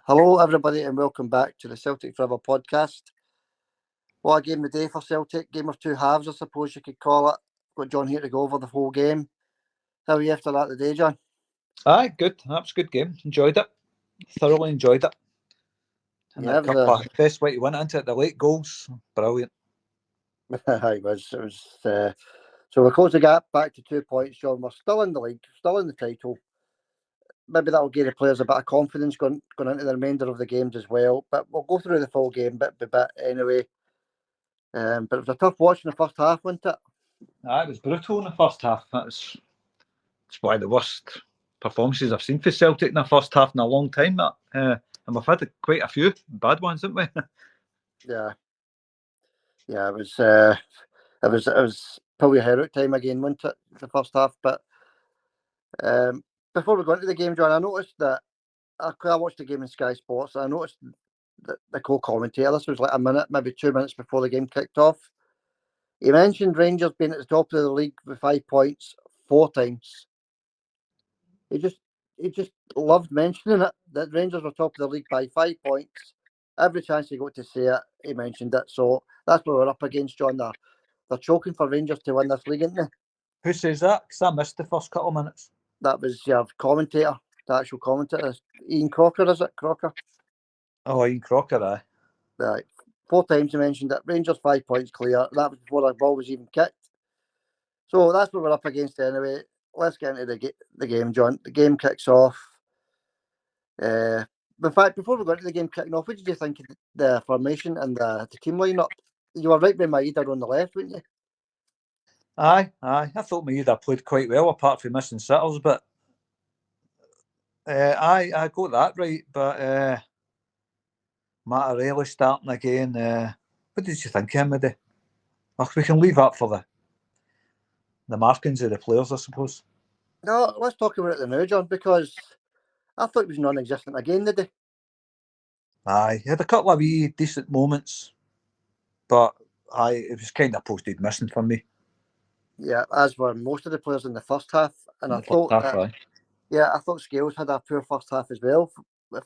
Hello, everybody, and welcome back to the Celtic Forever podcast. What a game today for Celtic. Game of two halves, I suppose you could call it. Got John here to go over the whole game. How are you after that today, John? Aye, good. That was a good game. Enjoyed it. Thoroughly enjoyed it. And Yeah, a couple of best way to win it into it. The late goals, brilliant. it was. So we closed the gap back to 2 points, John. We're still in the league, still in the title. Maybe that will give the players a bit of confidence going into the remainder of the games as well. But we'll go through the full game bit by bit anyway. But it was a tough watch in the first half, wasn't it? Aye, it was brutal in the first half. It's one of the worst performances I've seen for Celtic in the first half in a long time. And we've had quite a few bad ones, haven't we? Yeah, it was. It was probably a heroic time again, wasn't it? The first half, but before we go into the game, John, I noticed that I watched the game in Sky Sports. And I noticed that the co-commentator. This was like a minute, maybe 2 minutes before the game kicked off. He mentioned Rangers being at the top of the league with 5 points 4 times. He just loved mentioning it, that Rangers were top of the league by 5 points. Every chance he got to say it, he mentioned it. So that's what we're up against, John. They're choking for Rangers to win this league, isn't they? Who says that? Because I missed the first couple of minutes. That was your commentator, the actual commentator. Ian Crocker, is it? Crocker? Oh, Ian Crocker, aye. Right. 4 times he mentioned that. Rangers 5 points clear. That was before the ball was even kicked. So that's what we're up against anyway. Let's get into the game, John. The game kicks off. In fact, before we go into the game kicking off, what did you think of the formation and the team lineup? You were right by my Idah on the left, weren't you? Aye. I thought Idah played quite well, apart from missing sittles, but I got that right. But Mattarelli starting again. What did you think of him, Eddie? We can leave that for the markings of the players, I suppose. No, let's talk about it now, John, because I thought it was non-existent again today. Aye, he had a couple of wee decent moments, but it was kind of posted missing for me. Yeah, as were most of the players in the first half. And I thought Scales had a poor first half as well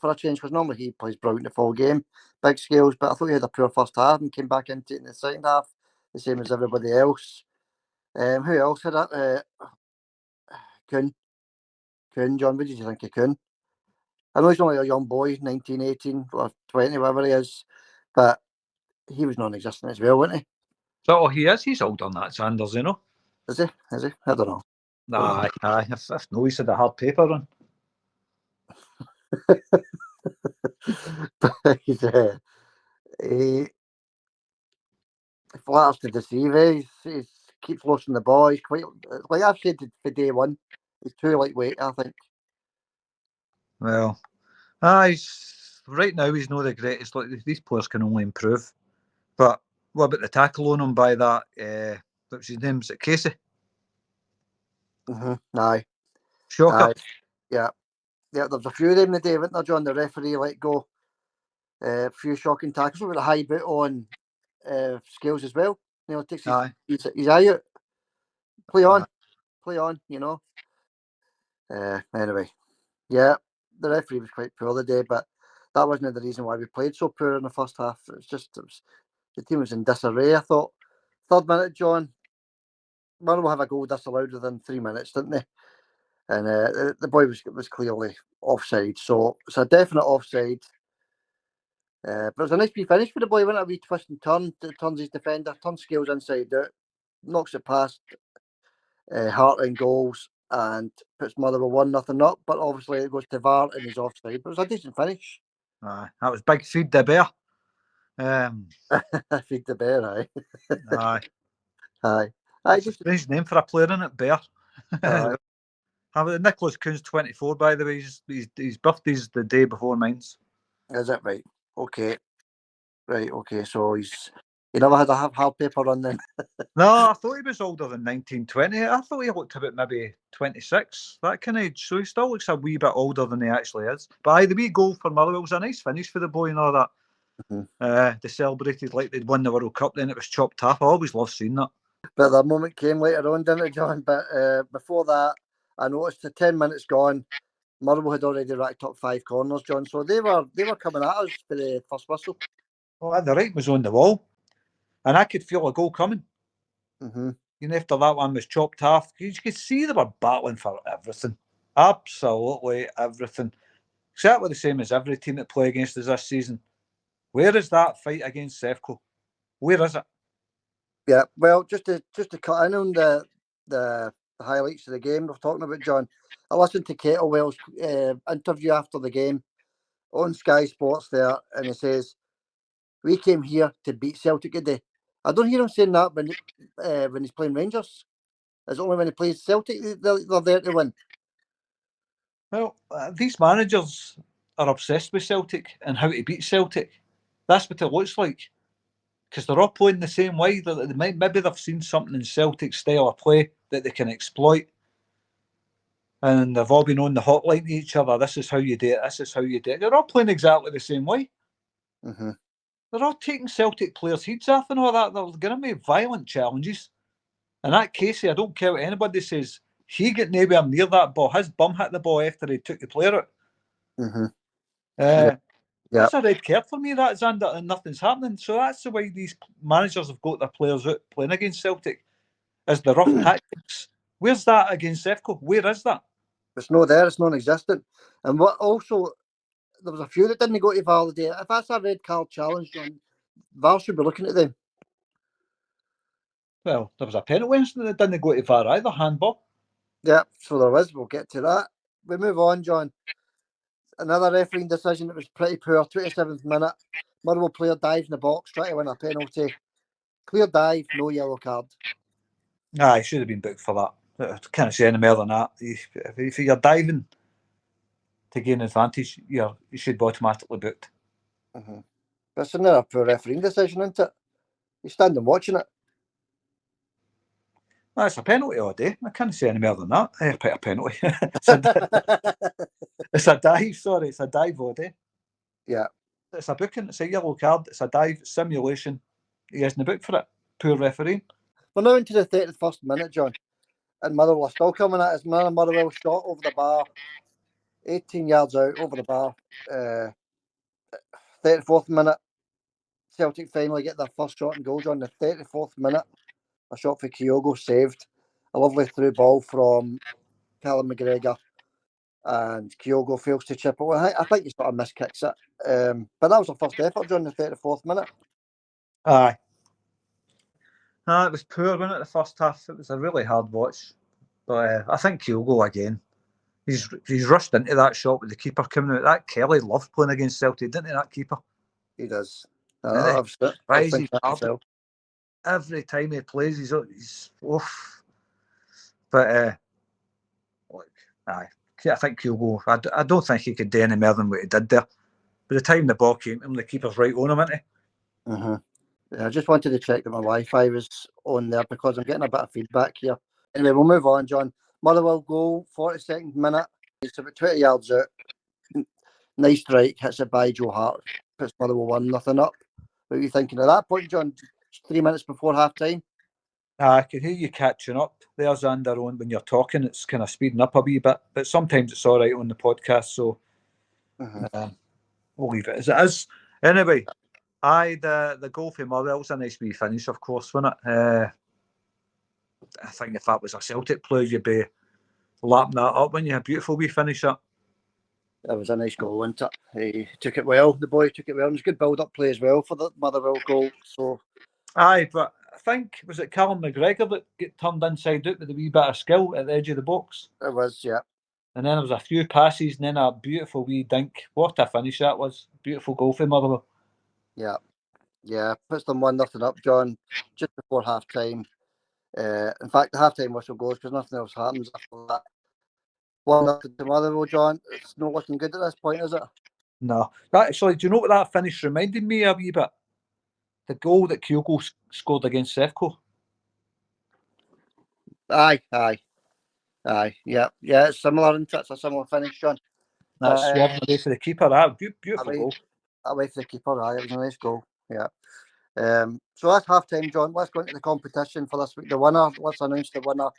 for a change, because normally he plays brilliant the full game, big Scales, but I thought he had a poor first half and came back into it in the second half, the same as everybody else. Who else had that? Kuhn, John, what did you think of Kuhn? I know he's only a young boy, 19, 18, or 20, whatever he is, but he was non-existent as well, wasn't he? So he is. He's older than that, Sanders, you know. Is he? I don't know. Aye. If no, he's had a hard paper on. But he flatters to deceive. He keeps losing the ball. He's quite, like I've said for day one, he's too lightweight, I think. Well, right now he's not the greatest. Like, these players can only improve. But what about the tackle on him by that? What's his name? Is it Casey? Aye. Shocker. Yeah. There's a few of them today, wasn't there, John? The referee let go. A few shocking tackles with a high boot on Scales as well. You know, takes his eye out. Play on, you know. Anyway, yeah, the referee was quite poor the day, but that wasn't the reason why we played so poor in the first half. The team was in disarray, I thought. 3rd minute, John, Motherwell have a goal disallowed within 3 minutes, didn't they? And the boy was clearly offside, so it's a definite offside. But it was a nice wee finish for the boy, wasn't it? A wee twist and turn, turns his defender, turns Scales inside out, knocks it past Hart in goals, and puts Motherwell 1-0 up. But obviously it goes to VAR and he's offside. But it was a decent finish. That was big. Feed the bear. Feed the bear, aye. Aye. That's a strange name for a player, isn't it? Bear. Nicholas Kuhn's 24, by the way. His birthday's the day before mine's. Is it right? Okay. Right, okay. So he never had a hard paper run then? No, I thought he was older than 1920. I thought he looked about maybe 26, that kind of age. So he still looks a wee bit older than he actually is. But the wee goal for Motherwell was a nice finish for the boy and all that. They celebrated like they'd won the World Cup, then it was chopped half. I always love seeing that. But the moment came later on, didn't it, John? But before that, I noticed the 10 minutes gone, Motherwell had already racked up 5 corners, John, so they were coming at us for the first whistle. Well, the right was on the wall, and I could feel a goal coming. Mm-hmm. After that one was chopped off, you could see they were battling for everything. Absolutely everything. Exactly the same as every team that play against us this season. Where is that fight against Sevco? Where is it? Yeah, well, just to cut in on the highlights of the game we're talking about, John. I listened to Kettlewell's interview after the game on Sky Sports there, and he says, "We came here to beat Celtic today." I don't hear him saying that when he's playing Rangers. It's only when he plays Celtic they're there to win. Well, these managers are obsessed with Celtic and how to beat Celtic. That's what it looks like. Because they're all playing the same way. Maybe they've seen something in Celtic's style of play that they can exploit. And they've all been on the hotline to each other. This is how you do it. This is how you do it. They're all playing exactly the same way. Mm-hmm. They're all taking Celtic players' heads off and all that. They're going to make violent challenges. In that Casey, I don't care what anybody says. He got nowhere near that ball. His bum hit the ball after he took the player out. Mm-hmm. Uh, Yeah. That's a red card for me, that Xander, and nothing's happening. So that's the way these managers have got their players out playing against Celtic, is the rough tactics. Where's that against Sevco? Where is that? It's not there, it's non-existent. And what also, there was a few that didn't go to VAR today. If that's a red card challenge, John, VAR should be looking at them. Well, there was a penalty incident that didn't go to VAR either, handball. Yeah, so there is. We'll get to that. We move on, John. Another refereeing decision that was pretty poor. 27th minute. Motherwell player dives in the box, trying to win a penalty. Clear dive, no yellow card. He should have been booked for that. I can't say any more than that. If you're diving to gain advantage, you should be automatically booked. Mm-hmm. That's another poor refereeing decision, isn't it? You stand and watching it. That's a penalty all day. I can't say any more than that. A penalty. It's a dive, sorry. It's a dive all day. Yeah. It's a booking. It's a yellow card. It's a dive. Simulation. He isn't booked for it. Poor referee. We're now into the 31st minute, John. And Motherwell are still coming at us. Motherwell shot over the bar. 18 yards out, over the bar. 34th minute. Celtic finally get their first shot and goal, John. The 34th minute. A shot for Kyogo saved. A lovely through ball from Callum McGregor. And Kyogo fails to chip it. I think he sort of miskicks it. But that was the first effort during the 34th minute. Aye. It was poor, wasn't it, the first half? It was a really hard watch. But I think Kyogo again. He's rushed into that shot with the keeper coming out. That Kelly loved playing against Celtic, didn't he, that keeper? He does. And I've rises that up myself. every time he plays. He's oof. But look, aye. I think Kyogo. I don't think he could do any more than what he did there. By the time the ball came to him, the keeper's right on him, isn't he? Mm-hmm. Yeah, I just wanted to check that my Wi-Fi was on there because I'm getting a bit of feedback here. Anyway, we'll move on, John. Motherwell goal, 42nd minute. It's about 20 yards out. Nice strike, hits it by Joe Hart. Puts Motherwell 1-0 up. What were you thinking at that point, John? 3 minutes before half time? I can hear you catching up. There's Xander on when you're talking. It's kind of speeding up a wee bit, but sometimes it's all right on the podcast. So we'll leave it as it is. Anyway, the goal for Motherwell was a nice wee finish, of course, wasn't it? I think if that was a Celtic player, you'd be lapping that up when you had a beautiful wee finish up. That was a nice goal, wasn't it? He took it well. The boy took it well. And it was good build-up play as well for the Motherwell goal. So, aye, but I think, was it Callum McGregor that got turned inside out with a wee bit of skill at the edge of the box? it was, yeah. And then there was a few passes and then a beautiful wee dink. What a finish that was. Beautiful goal for Motherwell. Yeah. Yeah, puts them 1-0 up, John, just before half-time. In fact, the half-time whistle goes because nothing else happens after that. 1-0 to Motherwell, John. It's not looking good at this point, is it? No. Actually, do you know what that finish reminded me a wee bit? The goal that Kyogo scored against Sevco. Aye. Yeah, it's similar, isn't it? It's a similar finish, John. That's swerving away for the keeper. That beautiful goal. Away for the keeper, aye. It was a nice goal, yeah. So that's half time, John. Let's go into the competition for this week. The winner, let's announce the winner.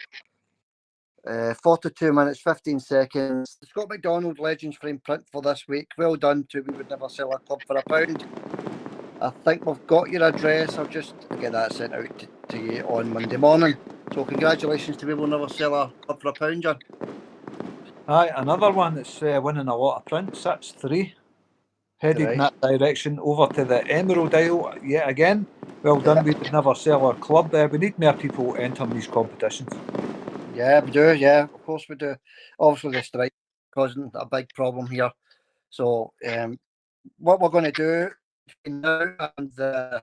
42 minutes, 15 seconds. The Scott McDonald Legends frame print for this week. Well done to We Would Never Sell a Club for £1. I think we've got your address. I'll just get that sent out to you on Monday morning. So congratulations to We Will Never Sell a Club for £1, John. Aye, another one that's winning a lot of prints. That's 3. Headed in that direction over to the Emerald Isle yet again. Well done. We Would Never Sell our club. We need more people entering these competitions. Yeah, we do. Yeah, of course we do. Obviously, the strike causing a big problem here. So, what we're going to do now and the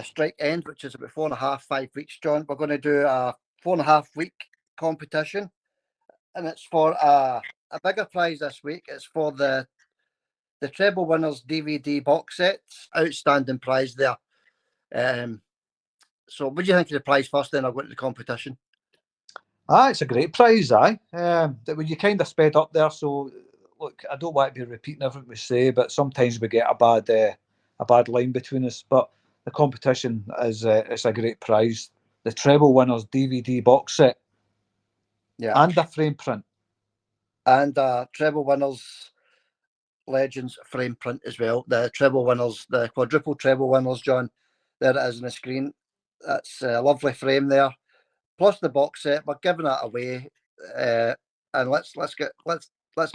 strike ends, which is about 4.5, 5 weeks, John, we're going to do a 4.5 week competition, and it's for a bigger prize this week. It's for the treble winners DVD box set. Outstanding prize there. So what do you think of the prize first, then I'll go into the competition? It's a great prize, you kind of sped up there, so look, I don't want to be repeating everything we say, but sometimes we get a bad line between us. But the competition is it's a great prize. The treble winners DVD box set. Yeah. And a frame print. And treble winners Legends frame print as well. The treble winners, the quadruple treble winners, John. There it is on the screen. That's a lovely frame there. Plus the box set. We're giving that away. And let's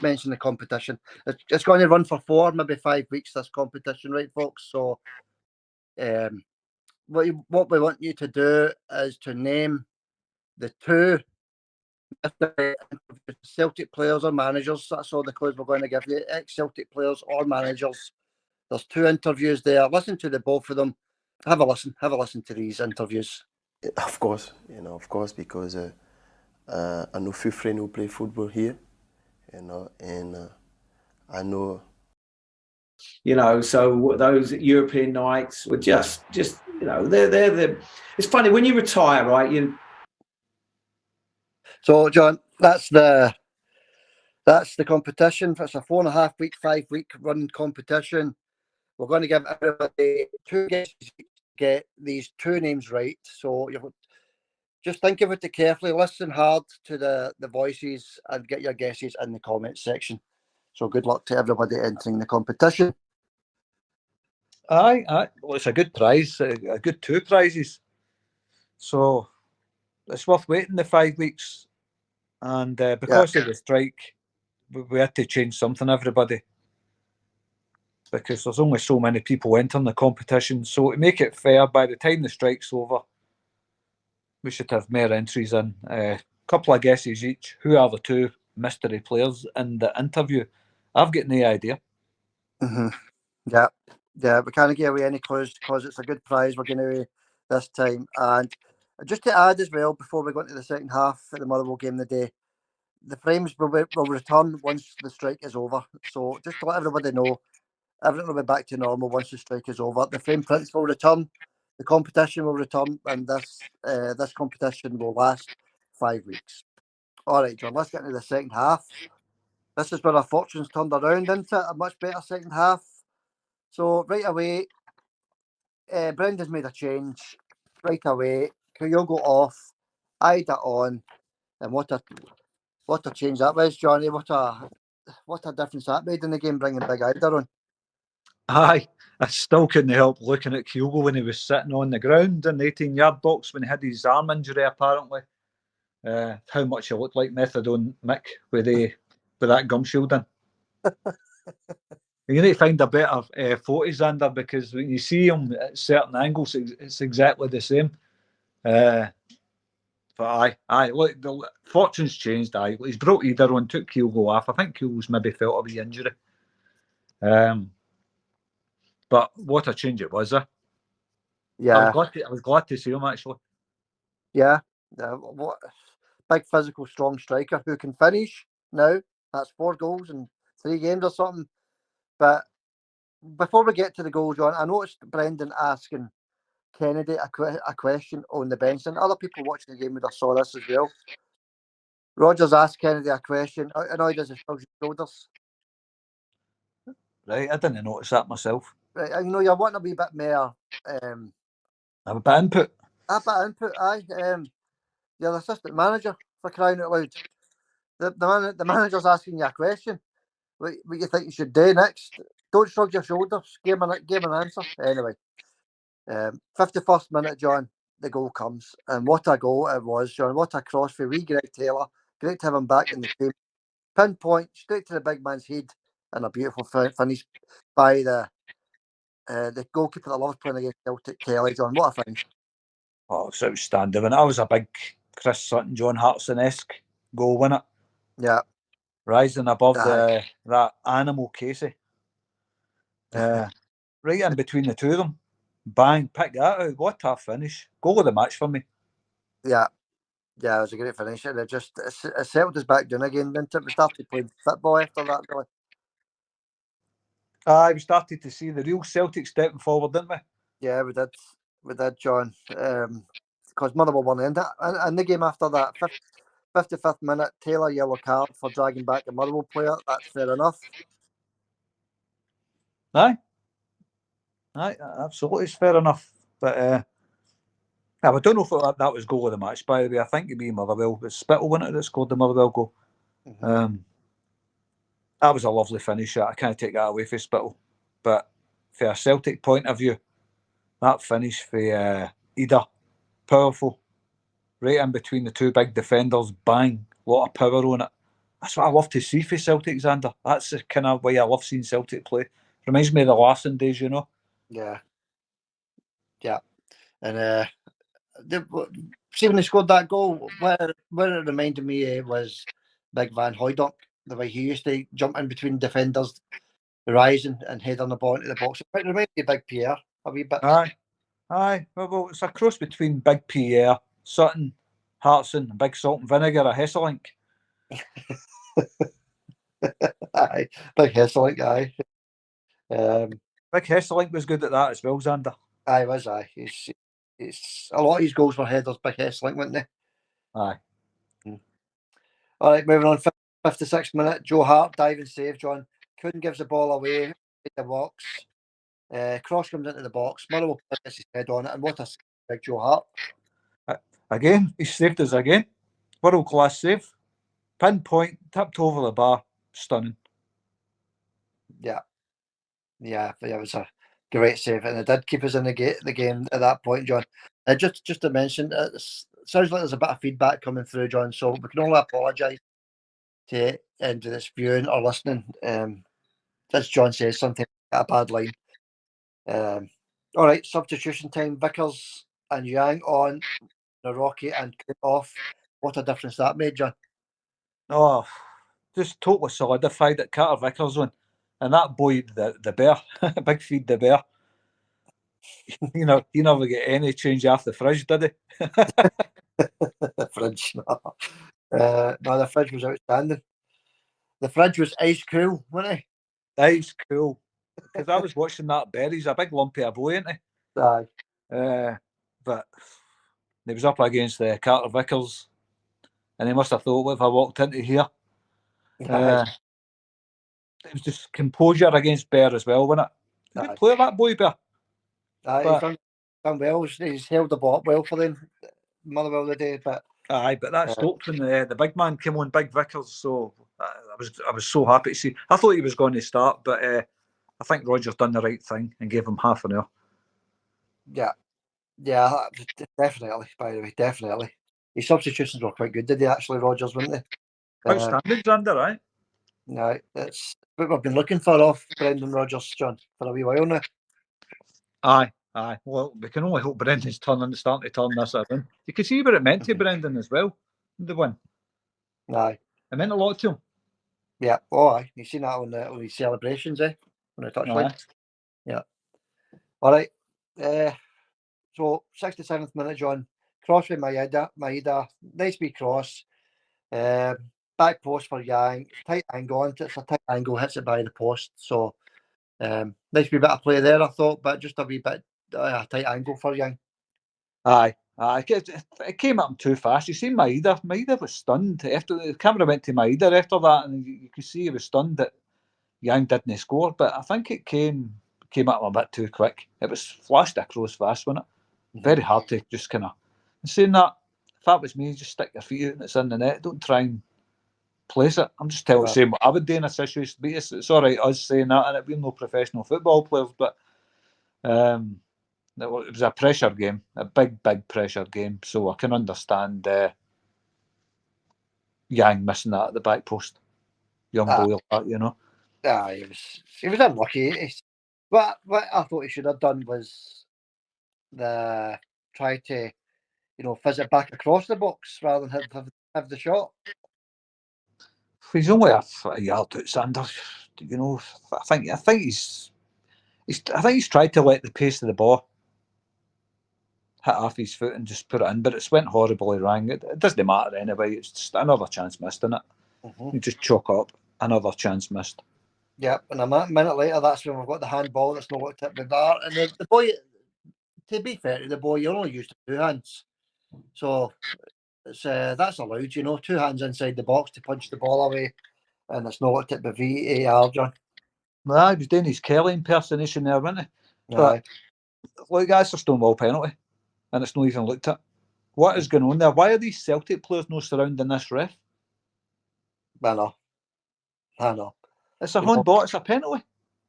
mention the competition. It's going to run for 4, maybe 5 weeks, this competition, right, folks? So what we want you to do is to name the 2 Celtic players or managers. That's all the clues we're going to give you. Ex-Celtic players or managers. There's 2 interviews there. Listen to the both of them. Have a listen to these interviews. Of course, because I know few friends who play football here, and I know. So those European nights were just they're the. It's funny when you retire, right? So, John, that's the competition. It's a 4.5 week, 5 week run competition. We're going to give everybody 2 guesses to get these 2 names right. So you just think of it carefully, listen hard to the voices, and get your guesses in the comments section. So good luck to everybody entering the competition. Aye. Well, it's a good prize, a good 2 prizes. So it's worth waiting the 5 weeks. And because of the strike, we had to change something, everybody. Because there's only so many people entering the competition. So to make it fair, by the time the strike's over, we should have more entries in. A couple of guesses each. Who are the 2 mystery players in the interview? I've got no idea. Mm-hmm. Yeah, we can't give away any clues because it's a good prize we're giving away this time. And just to add as well, before we go into the second half of the Motherwell game of the day, the frames will return once the strike is over. So just to let everybody know, everything will be back to normal once the strike is over. The frame prints will return, the competition will return, and this competition will last 5 weeks. All right, John, let's get into the second half. This is where our fortunes turned around into a much better second half. So right away, Brendan's made a change. Right away, Kyogo off, Idah on, and what a change that was, Johnny. What a difference that made in the game, bringing big Idah on. Aye, I still couldn't help looking at Kyogo when he was sitting on the ground in the 18-yard box when he had his arm injury, apparently. How much he looked like Methadone Mick with that gum shield in. You need to find a better photo, Xander, because when you see him at certain angles, it's exactly the same. But aye, look, the fortune's changed. Aye, he's brought Idah on, took Kyogo off. I think Kyogo's maybe felt a wee injury. But what a change it was, Yeah. I was glad to see him, actually. Yeah. What big physical, strong striker who can finish now. That's 4 goals in 3 games or something. But before we get to the goal, John, I noticed Brendan asking Kennedy a question on the bench, and other people watching the game would have saw this as well. Rogers asked Kennedy a question, and how does he shrug his shoulders? Right, I didn't notice that myself. Right, you're wanting a wee bit more. A bit of input. A bit of input, aye. You're the assistant manager for crying out loud. The manager's asking you a question. What you think you should do next? Don't shrug your shoulders. Give him an answer. Anyway, 51st minute, John, the goal comes. And what a goal it was, John. What a cross for wee Greg Taylor. Great to have him back in the team. Pinpoint, straight to the big man's head. And a beautiful finish by the goalkeeper that loves playing against Celtic, Kelly, John. What a finish. Oh, it's outstanding. And that was a big Chris Sutton, John Hartson-esque goal, wasn't it? Yeah. Rising above that animal Casey. Right in between the two of them. Bang, pick that out. What a finish. Goal of the match for me. Yeah. Yeah, it was a great finish. And it settled us back down again, didn't it? We started playing football after that, really. We started to see the real Celtic stepping forward, didn't we? Yeah, we did. We did, John. Because Motherwell won the end. And the game after that, 55th minute, Taylor yellow card for dragging back a Motherwell player. That's fair enough. Aye, absolutely, it's fair enough. But I don't know if that was goal of the match, by the way. I think it'd be Motherwell. It's Spittal, wasn't it, that scored the Motherwell goal? Mm-hmm. That was a lovely finish. I can't take that away from Spittal. But from a Celtic point of view, that finish for Idah, powerful. Right in between the two big defenders, bang, a lot of power on it. That's what I love to see for Celtic, Xander. That's the kind of way I love seeing Celtic play. Reminds me of the Larson days, you know. Yeah. And see, when they scored that goal, where it reminded me was Big Van Hooijdonk, the way he used to jump in between defenders, rising and head on the ball into the box. It reminds me of Big Pierre a wee bit. Aye. Well, it's a cross between Big Pierre, Sutton, Hartson, and Big Salt and Vinegar of Hesselink. Aye, Big Hesselink, aye. Big Hesselink was good at that as well, Xander. Aye, was aye. It's a lot of his goals were headers, Big Hesselink, weren't they? Aye. All right, moving on. 56th minute, Joe Hart diving save, John. Couldn't give the ball away in the box. Cross comes into the box. Motherwell puts his head on it, and what a big Joe Hart. Again, he saved us again. World class save. Pinpoint, tipped over the bar. Stunning. Yeah, it was a great save, and it did keep us in the game at that point, John. Just to mention, it sounds like there's a bit of feedback coming through, John, so we can only apologise to into this viewing or listening. As John says, something a bad line. All right, substitution time. Vickers and Yang on, the Rocky and Cook off. What a difference that made, John. Oh, just totally solidified at Carter Vickers on. And that boy, the bear, Big Feed the bear. You know, he never get any change off the fridge, did he? The fridge, no. No, the fridge was outstanding. The fridge was ice cool, wasn't it? Ice cool. Because I was watching that bear. He's a big lumpy of boy, isn't he? Aye. But he was up against Carter Vickers, and he must have thought, what if I walked into here? It was just composure against Bear as well, wasn't it? Good player, that boy, Bear. Aye, he's done well. He's held the ball up well for them, Motherwell today. But that stopped when the big man came on, Big Vickers. So I was so happy to see. I thought he was going to start, but I think Roger's done the right thing and gave him half an hour. Yeah, definitely. By the way, definitely. His substitutions were quite good, did they? Actually, Rogers, weren't they? Outstanding, Xander, right? No, that's what we've been looking for off Brendan Rodgers, John, for a wee while now. Aye. Well, we can only hope Brendan's starting to turn this around. You can see what it meant to Brendan as well, the win. Aye. It meant a lot to him. Yeah. Oh, aye. You've seen that on his celebrations, on the touchline. Yeah. All right. So 67th minute, John. Cross with Idah. Nice wee cross. Back post for Yang. Tight angle. It's a tight angle. Hits it by the post. So nice wee bit of play there, I thought, but just a wee bit a tight angle for Yang. Aye. It came up too fast. You see Idah was stunned. After the camera went to Idah after that, and you could see he was stunned that Yang didn't score. But I think it came up a bit too quick. It was flashed across fast, wasn't it? Very hard to just kind of. Saying that, that was me, just stick your feet out and it's in the net. Don't try and place it. I'm just saying what I would do in a situation. But it's all right us saying that, and we're no professional football players, but it was a pressure game, a big pressure game. So I can understand Yang missing that at the back post. Young boy, you know. He was unlucky. What I thought he should have done was try to, fizz it back across the box rather than have the shot. He's only a yard out, Sanders. You know, I think he's tried to let the pace of the ball hit off his foot and just put it in, but it's went horribly wrong. It doesn't matter anyway. It's just another chance missed, isn't it? Mm-hmm. You just chalk up another chance missed. Yep, and a minute later, that's when we've got the handball that's not looked at by VAR. And the boy, to be fair to the boy, you're only used to two hands, so it's that's allowed. 2 hands inside the box to punch the ball away, and it's not looked at by VAR, John. Well, he was doing his Kelly impersonation there, wasn't he? But look, that's a Stonewall penalty, and it's not even looked at. What is going on there? Why are these Celtic players not surrounding this ref? I know. It's a handball. It's a penalty.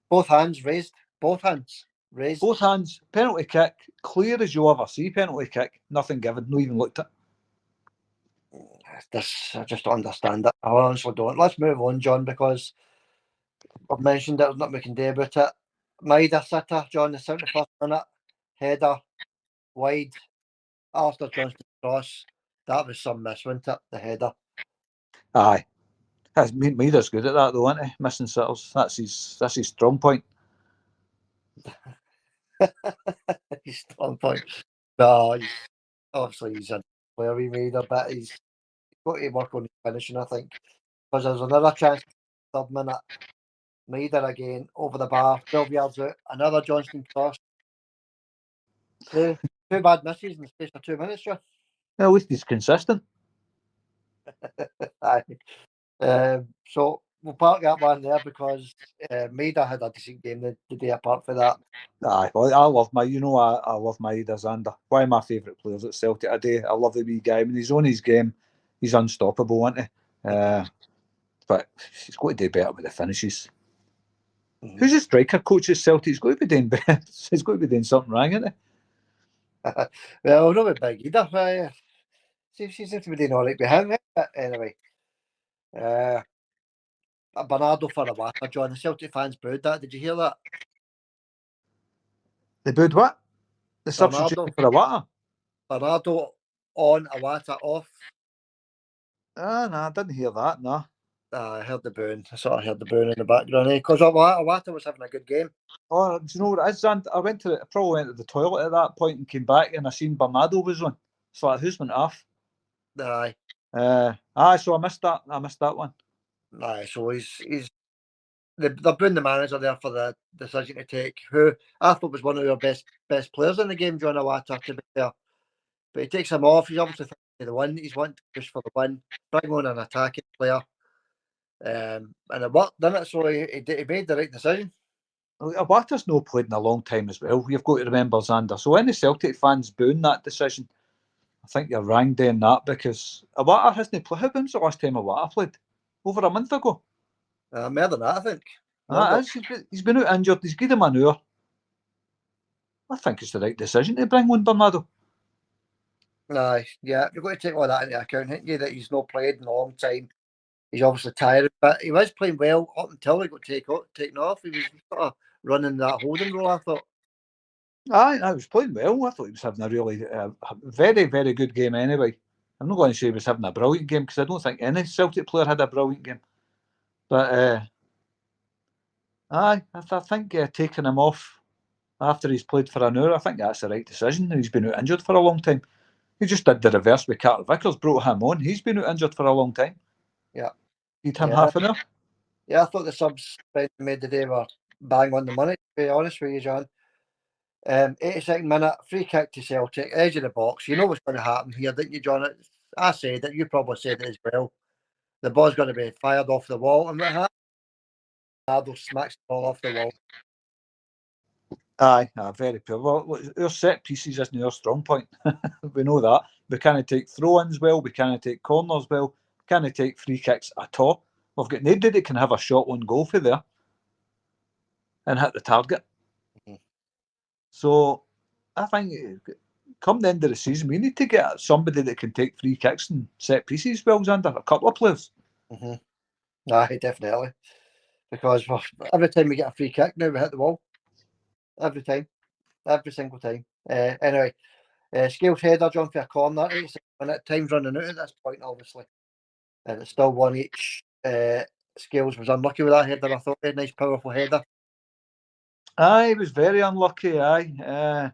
Both hands raised. Both hands raised. Both hands. Penalty kick. Clear as you ever see. Penalty kick. Nothing given. Not even looked at. I just don't understand it. I honestly don't. Let's move on, John, because I've mentioned it. There's nothing we can do about it. Idah sitter, John, the 71st minute. Header. Wide. Alistair Johnston cross. That was some miss, wasn't it? The header. Aye. Idah's good at that though, isn't he? Missing sitters. That's his strong point. His strong point. No, obviously he's a player we made a bit. He's got to work on his finishing, I think. Because there's another chance, 3rd minute. Idah again, over the bar, 12 yards out. Another Johnston cross. Two bad misses in the space of 2 minutes, John. At least he's consistent. Aye. So we'll park that one there because Idah had a decent game the day apart from that. Aye, well, I love I love Idah Zander. One of my favourite players at Celtic today. I love the wee guy. When he's on his game, he's unstoppable, isn't he? But he's got to do better with the finishes. Mm-hmm. Who's the striker coach at Celtic? He's got to be doing better. He's got to be doing something wrong, isn't he? Well, not with Big Idah. She seems to be doing all right behind him. But anyway. Bernardo for a whacker, John. The Celtic fans booed that. Did you hear that? They booed what? The substitution for a whacker? Bernardo on, Awata off. No, I didn't hear that, no. I heard the booing. I sort of heard the booing in the background, because Awata was having a good game. Oh, do you know what it is, and I probably went to the toilet at that point and came back and I seen Bernardo was on. So who's went off? Aye. So I missed that one. Aye, so they're booing the manager there for the decision to take, who I thought was one of your best players in the game, John Awata, to be fair. But he takes him off. He's obviously thinking the win. He's wanting to push for the win, bring on an attacking player. And it worked, didn't it? So he made the right decision. Awata's not played in a long time as well. You've got to remember, Xander. So any Celtic fans booing that decision, I think you're wrong doing that, because Awata hasn't played. When's the last time Awata played? Over a month ago. More than that, I think. He's been out injured. He's given him an hour. I think it's the right decision to bring on Bernardo. Aye, yeah, you've got to take all that into account, haven't you? That he's not played in a long time. He's obviously tired, but he was playing well up until he got taken off. He was sort of running that holding role, I thought. Aye, I was playing well. I thought he was having a really very, very good game anyway. I'm not going to say he was having a brilliant game, because I don't think any Celtic player had a brilliant game. But I think taking him off after he's played for an hour, I think that's the right decision. He's been out injured for a long time. He just did the reverse with Carter Vickers, brought him on. He's been out injured for a long time. Yeah. He'd him half an hour. Yeah, I thought the subs made the day were bang on the money, to be honest with you, John. 82nd minute, free kick to Celtic, edge of the box. You know what's going to happen here, didn't you, John? I said it, you probably said it as well. The ball's going to be fired off the wall, and what happens? Ronaldo smacks the ball off the wall. Aye, very poor. Well, our set pieces isn't our strong point. We know that. We can't take throw-ins well. We can't take corners well. We can't take free kicks at all. We've got nobody that can have a shot on goal for there and hit the target. Mhm. So I think come the end of the season, we need to get somebody that can take free kicks and set pieces well, Xander. A couple of players. Aye, definitely. Because every time we get a free kick now, we hit the wall. Every time. Every single time. Anyway, Scales header, John, for a corner. 86 minute, time's running out at this point, obviously. And it's still one each. Scales was unlucky with that header, I thought. A nice, powerful header. Aye, he was very unlucky, aye.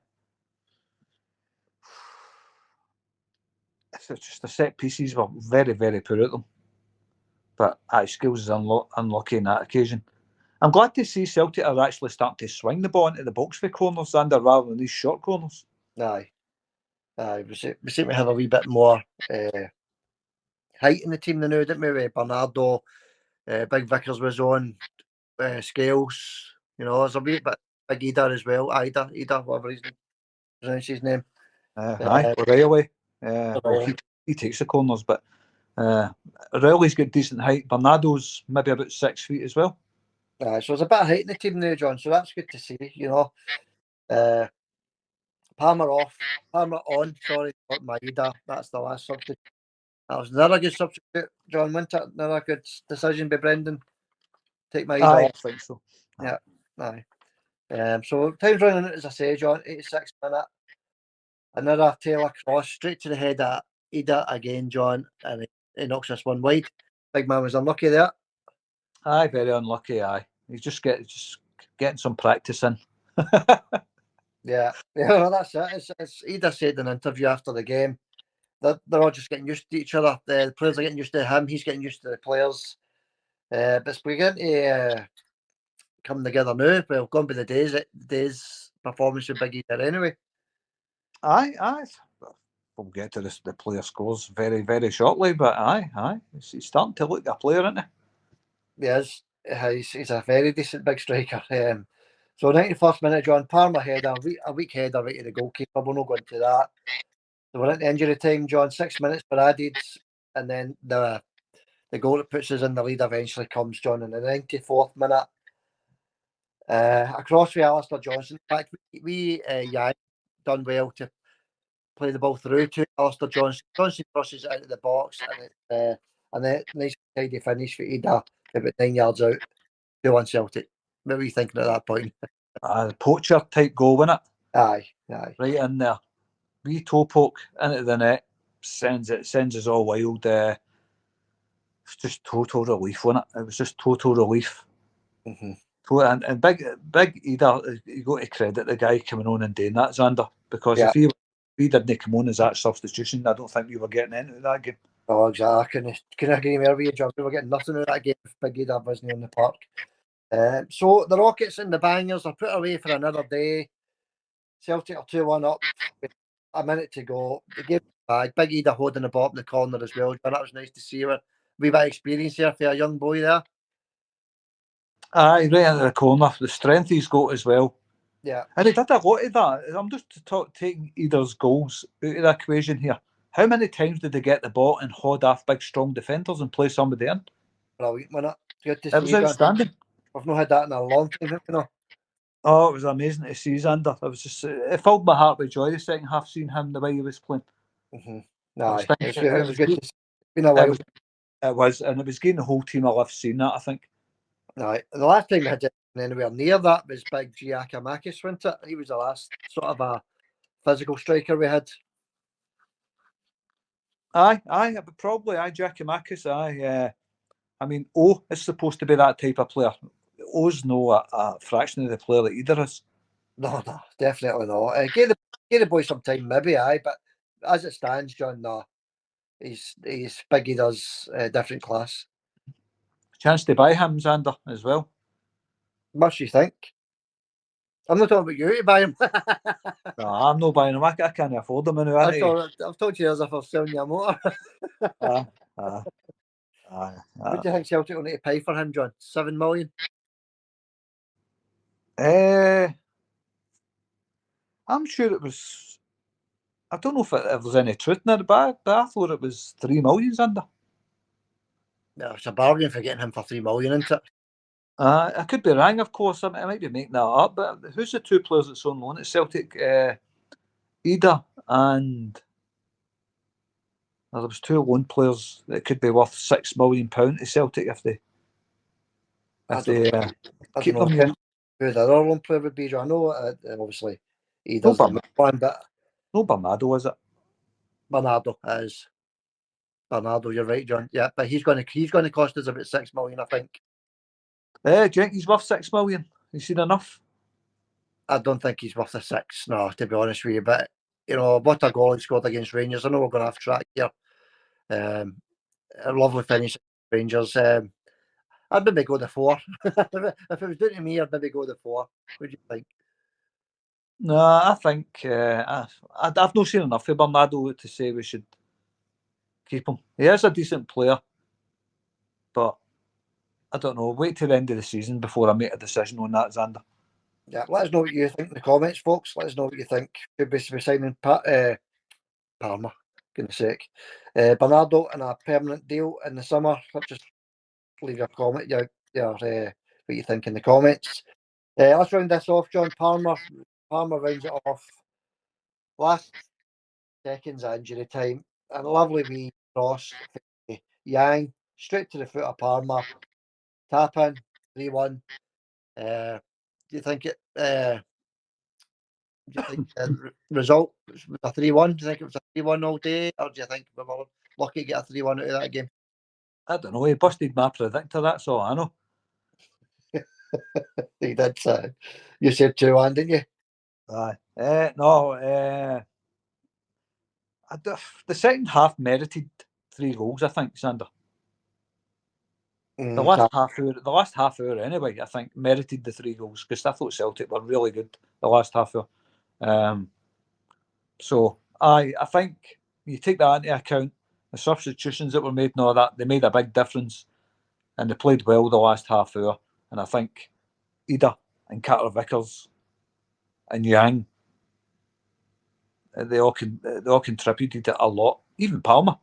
It's just the set pieces were very, very poor at them. But Scales is unlucky on that occasion. I'm glad to see Celtic are actually starting to swing the ball into the box for corners, Xander, rather than these short corners. Aye. We seem to have a wee bit more height in the team than now, didn't we? Bernardo, Big Vickers was on, Scales. There's a wee bit Big Idah as well. Idah, whatever his pronounce his name. Aye, O'Reilly. Well, he takes the corners, but O'Reilly's got decent height. Bernardo's maybe about 6 feet as well. So there's a bit of height in the team now, John. So that's good to see. Palmer on. Sorry, not Idah. That's the last substitute. That was another good substitute, John. Wasn't it? Another good decision by Brendan. Take Idah Aye, off. I think so. Yeah, aye. So time's running out, as I say, John. 86 minute. Another Taylor cross straight to the head at Idah again, John, and he knocks this one wide. Big man was unlucky there. Aye, very unlucky. Aye, he's just getting some practice in. Yeah, well, that's it. It's Idah said in an interview after the game that they're all just getting used to each other. The players are getting used to him. He's getting used to the players. But it's beginning to come together now. Well, gone by the days performance with Big Idah anyway. Aye. We'll get to the player scores very, very shortly, but aye. He's starting to look a player, isn't he? He's a very decent big striker. So 91st minute, John, Palmer header, a weak header right to the goalkeeper. We'll not go into that. So we're into injury time, John. 6 minutes were added, and then the goal that puts us in the lead eventually comes, John, in the 94th minute. Across with Alistair Johnson. In fact, we done well to play the ball through to Alistair Johnson. Johnson crosses it into the box, and then nice tidy finish for Idah about 9 yards out. 2-1 Celtic. What were you thinking at that point? The poacher type goal, wasn't it? Aye. Right in there. Wee toe poke into the net. Sends us all wild. It's just total relief, wasn't it? It was just total relief. Mm-hmm. And big Idah, you got to credit the guy coming on and doing that, Xander, because if he didn't come on as that substitution, I don't think we were getting into that game. Oh, exactly. Can I agree more with you, John? We were getting nothing out of that game if Big Idah wasn't on the park. So the Rockets and the Bangers are put away for another day. Celtic are 2-1 up with a minute to go. The game back. Big Idah holding the ball up in the corner as well. John, that was nice to see her. We've had experience here for a young boy there. Aye, right into the corner. The strength he's got as well. Yeah. And he did a lot of that. I'm just taking Idah's goals out of the equation here. How many times did they get the ball and hold off big, strong defenders and play somebody in? Brilliant, wasn't it? Good to see. It was outstanding. John. We've not had that in a long time, Oh, it was amazing to see Xander. It filled my heart with joy the second half, seeing him the way he was playing. Mm-hmm. Aye, it was good to see. It's been a while. It was, and it was getting the whole team a lift seeing that, I think. Aye. The last time we had it anywhere near that was Big Giacomakis, wasn't it? He was the last sort of a physical striker we had. Aye, but probably Giacomakis, aye. I mean, is supposed to be that type of player. O's no a fraction of the player that either is. No, definitely not. Give the boy some time, maybe, aye. But as it stands, John, no, he's Biggie does different class. Chance to buy him, Xander, as well. Much you think? I'm not talking about you to buy him. No, I'm not buying him. I can't afford him now. I've told you as if I'm selling you a motor. What do you think Celtic will need to pay for him, John? 7 million? I'm sure it was I don't know if there's any truth in it, but I thought it was 3 million under. Yeah, it's a bargain for getting him for 3 million, isn't it? I could be wrong, of course. I might be making that up. But who's the 2 players that's on loan at Celtic? Idah and there was 2 loan players that could be worth £6 million to Celtic if they keep them. Who the other one player would be? I know, obviously, Idah's No, the main one, but no Bernardo, is it? Bernardo is. Bernardo, you're right, John. Yeah, but he's going to cost us about 6 million, I think. Do you think he's worth 6 million? You seen enough? I don't think he's worth the 6, no, to be honest with you. But, you know, what a goal he scored against Rangers. I know we're going to have track here. A lovely finish at Rangers. I'd maybe go the 4. If it was down to me, I'd maybe go the 4. What do you think? No, I think I've not seen enough of Bernardo to say we should keep him. He is a decent player, but I don't know. Wait till the end of the season before I make a decision on that, Xander. Yeah, let us know what you think in the comments, folks. Let us know what you think. Should be signing Palmer, goodness sake. Bernardo in a permanent deal in the summer. Just leave your comment, what you think in the comments. Let's round this off, John. Palmer rounds it off. Last seconds of injury time. And a lovely wee cross. Yang, straight to the foot of Palmer. Tap in, 3-1. Do you think it... do you think the result was a 3-1? Do you think it was a 3-1 all day? Or do you think we were lucky to get a 3-1 out of that game? I don't know. He busted my predictor. That's all I know. He did. You said 2-1, didn't you? Aye. No. The second half merited 3 goals, I think, Sander. The last half hour anyway, I think, merited the 3 goals because I thought Celtic were really good the last half hour. So I think you take that into account, the substitutions that were made and all that, they made a big difference and they played well the last half hour. And I think Idah and Carter Vickers and Yang, they all contributed a lot. Even Palmer.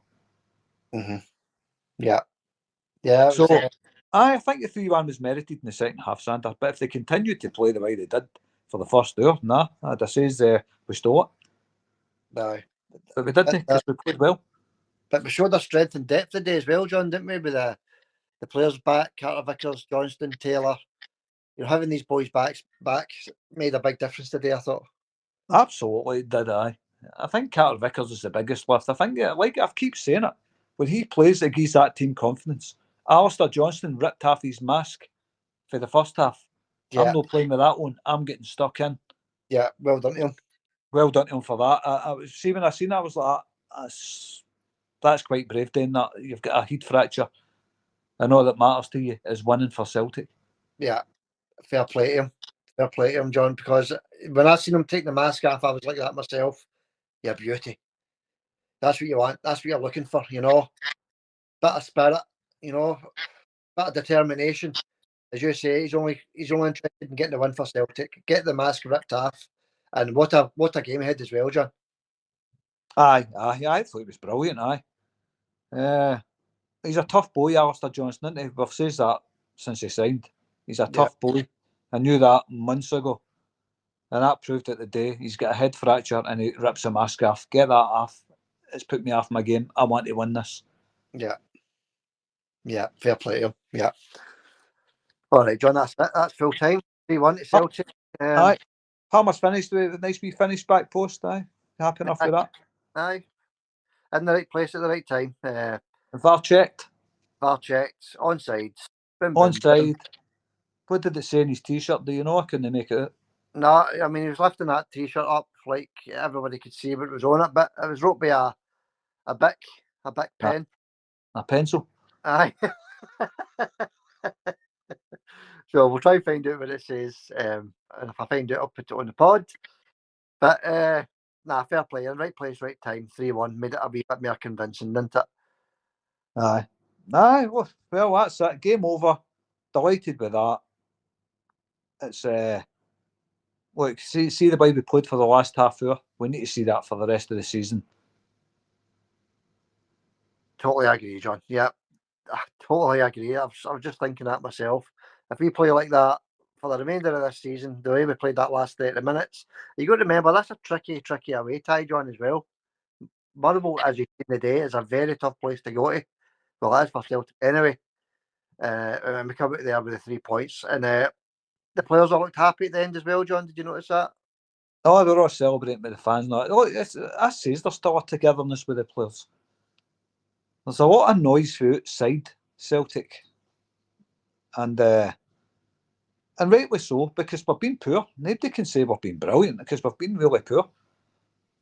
Mm-hmm. Yeah. So I think the 3-1 was merited in the second half, Sander. But if they continued to play the way they did for the first hour, I'd have said we stole it. No. But we didn't because we played well. But we showed our strength and depth today as well, John, didn't we? With the players back, Carter Vickers, Johnston, Taylor. You know, having these boys back made a big difference today, I thought. Absolutely, did I. I think Carter Vickers is the biggest lift. I think, like I keep saying it, when he plays, it gives that team confidence. Alistair Johnston ripped half his mask for the first half. Yeah. I'm not playing with that one. I'm getting stuck in. Yeah, well done to him. Well done to him for that. I was see when I seen that, I was like, that's quite brave doing that. You've got a heat fracture, and all that matters to you is winning for Celtic. Yeah, fair play to him. Fair play to him, John, because when I seen him take the mask off, I was like that myself. Yeah, beauty. That's what you want. That's what you're looking for, you know. Bit of spirit, you know, bit of determination. As you say, he's only interested in getting the win for Celtic, get the mask ripped off, and what a game ahead as well, John. Aye, I thought it was brilliant. He's a tough boy, Alistair Johnston, isn't he? We've said that since he signed. He's a tough boy. I knew that months ago. And that proved it today. He's got a head fracture and he rips a mask off. Get that off. It's put me off my game. I want to win this. Yeah, fair play to him. Yeah. All right, John, that's it. That's full time. 3-1 to Celtic. Aye. Palmer's finished with a nice wee finish back post. Aye. Happy enough with that. Aye. In the right place at the right time. VAR checked. VAR checked. Onside. Onside. What did it say in his t-shirt? Do you know? I couldn't make it out. No, I mean, he was lifting that t-shirt up like everybody could see what was on it, but it was wrote by a Bic pen. A pencil. Aye. So we'll try and find out what it says. And if I find it, I'll put it on the pod. But fair play. In right place, right time. 3-1 made it a wee bit more convincing, didn't it? Aye. Well, that's it. Game over. Delighted with that. It's look, see the way we played for the last half hour. We need to see that for the rest of the season. Totally agree, John. Yeah, I totally agree. I was just thinking that myself. If we play like that for the remainder of this season, the way we played that last 30 minutes, you got to remember that's a tricky away tie, John, as well. Motherwell, as you've seen today, is a very tough place to go to. Well, that's for Celtic anyway. And we come out there with the 3 points, and the players all looked happy at the end as well. John, did you notice that? Oh, they're all celebrating with the fans now. Look, I says there's still a togetherness with the players. There's a lot of noise from outside Celtic, and rightly so, because we've been poor. Nobody can say we've been brilliant because we've been really poor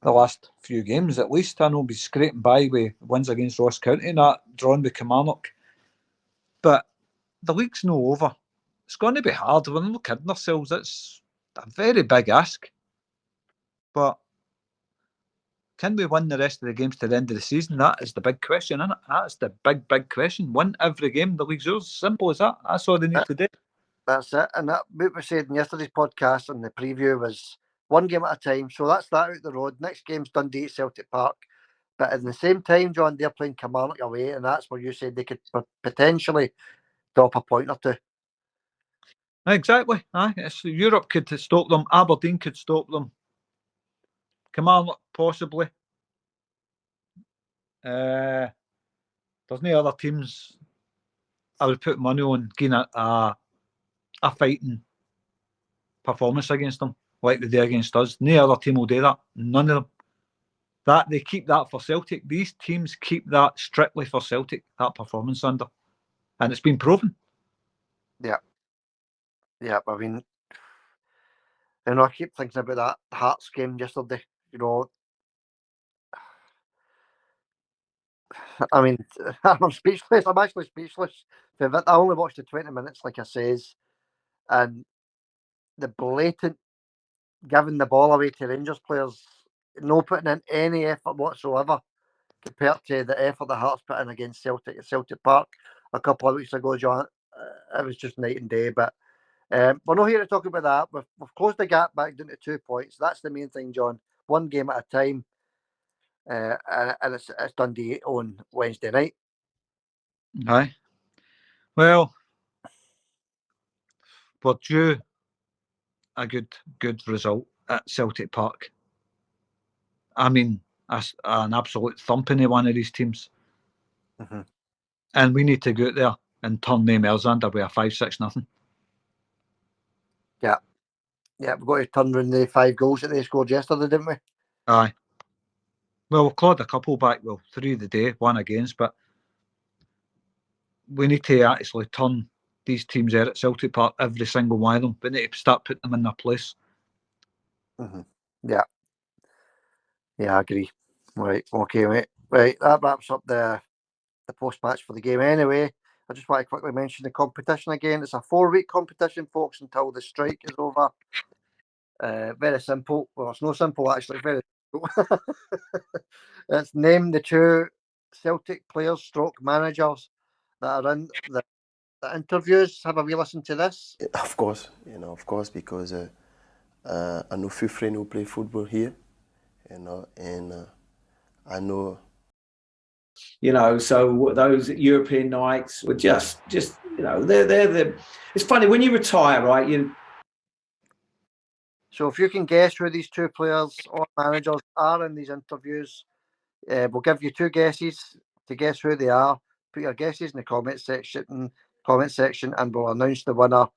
the last few games. At least I know we're scraping by with wins against Ross County and that, drawn with Kilmarnock. But the league's no over. It's going to be hard. We're not kidding ourselves. It's a very big ask. But can we win the rest of the games to the end of the season? That is the big question, isn't it? That's the big question. Win every game. The league's yours. Simple as that. That's all they need to do. That's it. And that what we said in yesterday's podcast and the preview was one game at a time. So that's that out the road. Next game's Dundee at Celtic Park. But at the same time, John, they're playing Kilmarnock away, and that's where you said they could potentially drop a point or two. Exactly. Europe could stop them. Aberdeen could stop them. Kilmarnock possibly. There's no other teams I would put money on getting a fighting performance against them like they do against us. No other team will do that. None of them. That they keep that for Celtic. These teams keep that strictly for Celtic, that performance under. And it's been proven. Yeah. Yeah, I mean, I keep thinking about that Hearts game yesterday. I mean, I'm speechless. I'm actually speechless. I only watched the 20 minutes, like I says, and the blatant giving the ball away to Rangers players, no putting in any effort whatsoever compared to the effort the Hearts put in against Celtic at Celtic Park a couple of weeks ago, John. It was just night and day. But we're not here to talk about that. We've closed the gap back down to 2 points. That's the main thing, John. One game at a time. And it's Dundee on Wednesday night. Aye. Well, we're due a good result at Celtic Park. I mean, an absolute thumping of one of these teams. Mm-hmm. And we need to go out there and turn them under with a 5-6-0. Yeah. Yeah, we've got to turn around the 5 goals that they scored yesterday, didn't we? Aye. Well, we've clawed a couple back. Well, 3 the day, 1 against, but we need to actually turn these teams out at Celtic Park, every single one of them. We need to start putting them in their place. Mm-hmm. Yeah. Yeah, I agree. Right, okay, mate. Right, that wraps up the post-match for the game anyway. I just want to quickly mention the competition again. It's a 4-week competition, folks, until the strike is over. Very simple. Well, it's not simple, actually. Very simple. It's name the 2 Celtic players stroke managers that are in the interviews. Have a wee listen to this. Of course, because I know few friends who play football here, and I know. So those European nights were just they're the. It's funny when you retire, right? So if you can guess who these 2 players or managers are in these interviews, we'll give you 2 guesses to guess who they are. Put your guesses in the comment section, and we'll announce the winner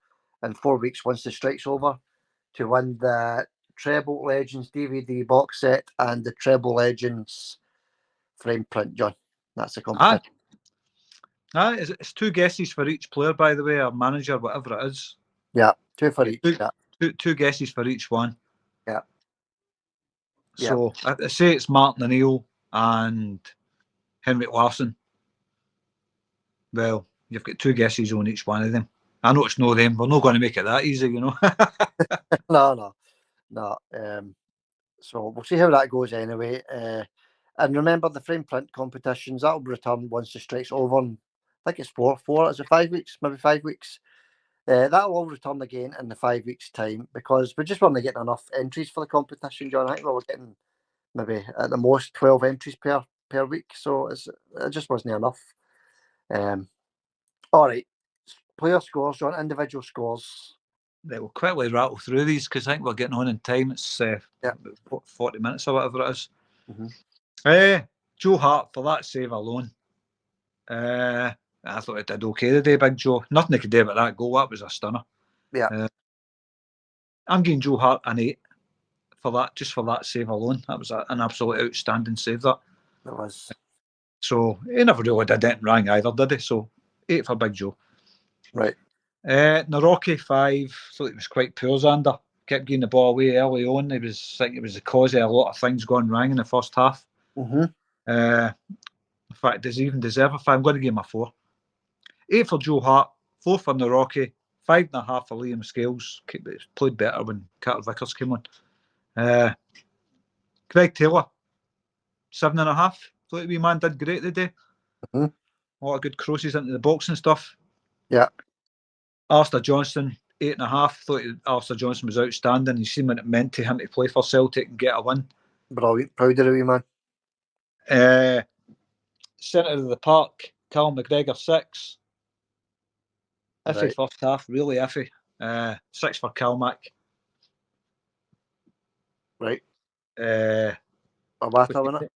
in 4 weeks once the strike's over to win the Treble Legends DVD box set and the Treble Legends frame print, John. That's the competition. It's 2 guesses for each player, by the way, or manager, whatever it is. Yeah, 2 for each. Two guesses for each one. Yeah. So I say it's Martin O'Neill and Henrik Larsson. Well, you've got 2 guesses on each one of them. I know it's no them. We're not going to make it that easy, No. So we'll see how that goes anyway. And remember the frame print competitions, that'll return once the strike's over. I think it's 4. Is it 5 weeks? Maybe 5 weeks. That'll all return again in the 5 weeks' time because we just weren't getting enough entries for the competition, John. I think we were getting maybe at the most 12 entries per week, so it just wasn't enough. All right, player scores, John, individual scores. They will quickly rattle through these because I think we're getting on in time. It's 40 minutes or whatever it is. Mm-hmm. Joe Hart, for that save alone, I thought it did okay today, Big Joe. Nothing they could do about that goal. That was a stunner. Yeah. I'm giving Joe Hart an 8 for that, just for that save alone. That was an absolute outstanding save, that. It was. So he never really did anything wrong either, did he? So 8 for Big Joe. Right. Naroki 5. Thought it was quite poor, Xander. Kept getting the ball away early on. I think it was the cause of a lot of things going wrong in the first half. Mm-hmm. In fact, does he even deserve a 5? I'm going to give him a 4. 8 for Joe Hart, 4 for Naroki, 5.5 for Liam Scales. Played better when Carter Vickers came on. Craig Taylor, 7.5. Thought the wee man did great today. Mm-hmm. A lot of good crosses into the box and stuff. Yeah. Alistair Johnston, 8.5. Thought Alistair Johnston was outstanding. He seen what it meant to him to play for Celtic and get a win. Brilliant. Proud of the wee man. Centre of the park, Callum McGregor, 6. Iffy Right. first half, really iffy. 6 for Calmac. Right. Uh, Awata winner.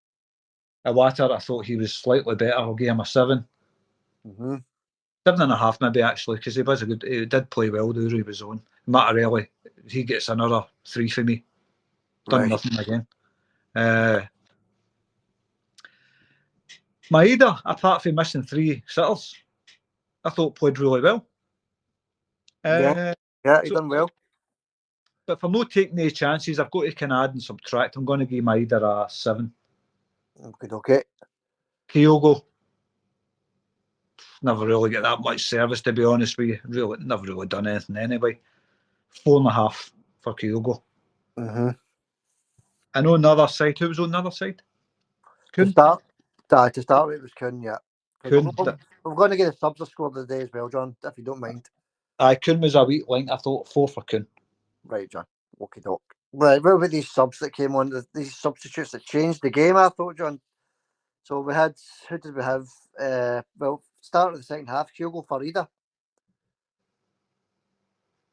Iwata, I thought he was slightly better. I'll give him a 7. Mm-hmm. 7.5 maybe, actually, because he did play well there he was on. Mattarelli, he gets another 3 for me. Done nothing again. Idah, apart from missing 3 sitters, I thought played really well. Yeah, he done well. But for not taking any chances, I've got to kind of add and subtract. I'm going to give Idah a 7. Okay. Kyogo, never really get that much service, to be honest with you. Never really done anything anyway. 4.5 for Kyogo. Mm-hmm. And on the other side, who was on the other side? To start with, it was Kuhn, yeah. Kuhn. We're going to get the subs a score today as well, John, if you don't mind. Kuhn was a weak link. I thought 4 for Kuhn. Right, John. Okie doke. Right, what about these subs that came on, these substitutes that changed the game, I thought, John? So we had, who did we have? Start of the second half, Kyogo for Idah.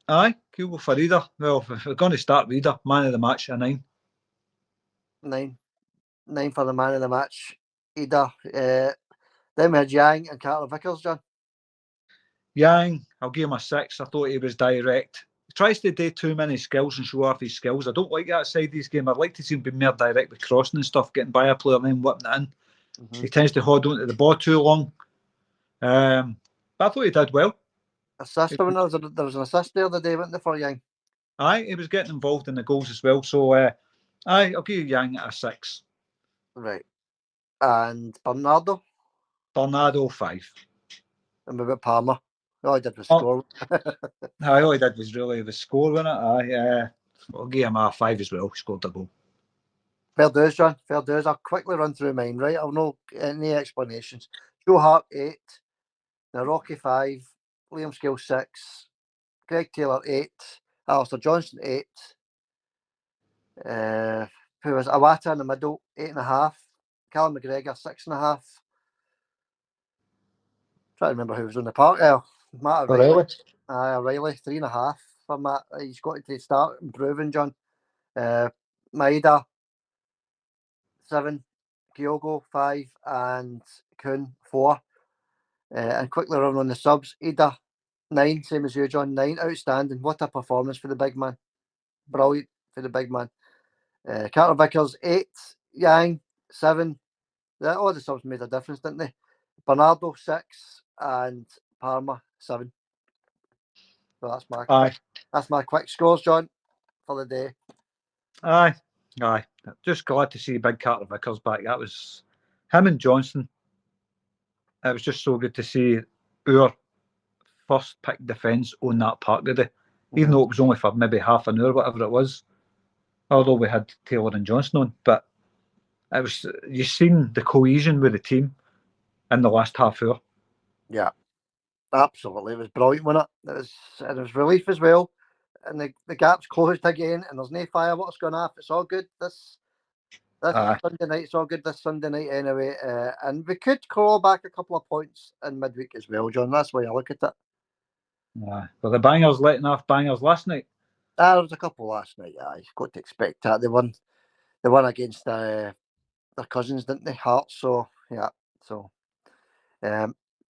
Kyogo for Idah. Well, if we're going to start with Idah, man of the match, a 9. 9 for the man of the match, Idah. Then we had Yang and Carter Vickers, John. Yang, I'll give him a 6. I thought he was direct. He tries to do too many skills and show off his skills. I don't like that side of his game. I'd like to see him be more direct with crossing and stuff, getting by a player and then whipping it in. Mm-hmm. He tends to hold on to the ball too long. But I thought he did well. Assist, there was an assist there the day, wasn't there, for Yang? He was getting involved in the goals as well. So, I'll give Yang a 6. Right. And Bernardo? 5. And maybe Palmer. All he did was score. All he did was really the score, wasn't it? I'll give him a 5 as well. He scored a goal. Fair dues, John. Fair dues. I'll quickly run through mine, right? I'll no any explanations. Joe Hart, 8. Naroki, 5. Liam Scales, 6. Greg Taylor, 8. Alistair Johnston, 8. Who was Awata in the middle, 8.5. Callum McGregor, 6.5. Trying to remember who was on the park. Matt O'Reilly. O'Reilly, 3.5 for Matt. He's got to start improving, John. Idah, 7. Kyogo, 5. And Kuhn, 4. And quickly run on the subs. Idah, 9, same as you, John. 9, outstanding. What a performance for the big man. Brilliant for the big man. Carter Vickers, 8. Yang, 7. All the subs made a difference, didn't they? Bernardo, 6. And Parma, 7. So that's my quick scores, John, for the day. Aye. Just glad to see big Carter Vickers back. That was him and Johnson. It was just so good to see our first pick defence on that park today. Even though it was only for maybe half an hour, whatever it was. Although we had Taylor and Johnson on, but it was, you've seen the cohesion with the team in the last half hour. Yeah. Absolutely, it was brilliant, wasn't it? It was relief as well, and the gap's closed again, and there's no fireworks going off. It's all good. This Sunday night, it's all good this Sunday night anyway, and we could claw back a couple of points in midweek as well, John. That's why I look at it. But the bangers letting off bangers last night. There was a couple last night. You've got to expect that. They won against their cousins, didn't they? Hearts. So yeah. So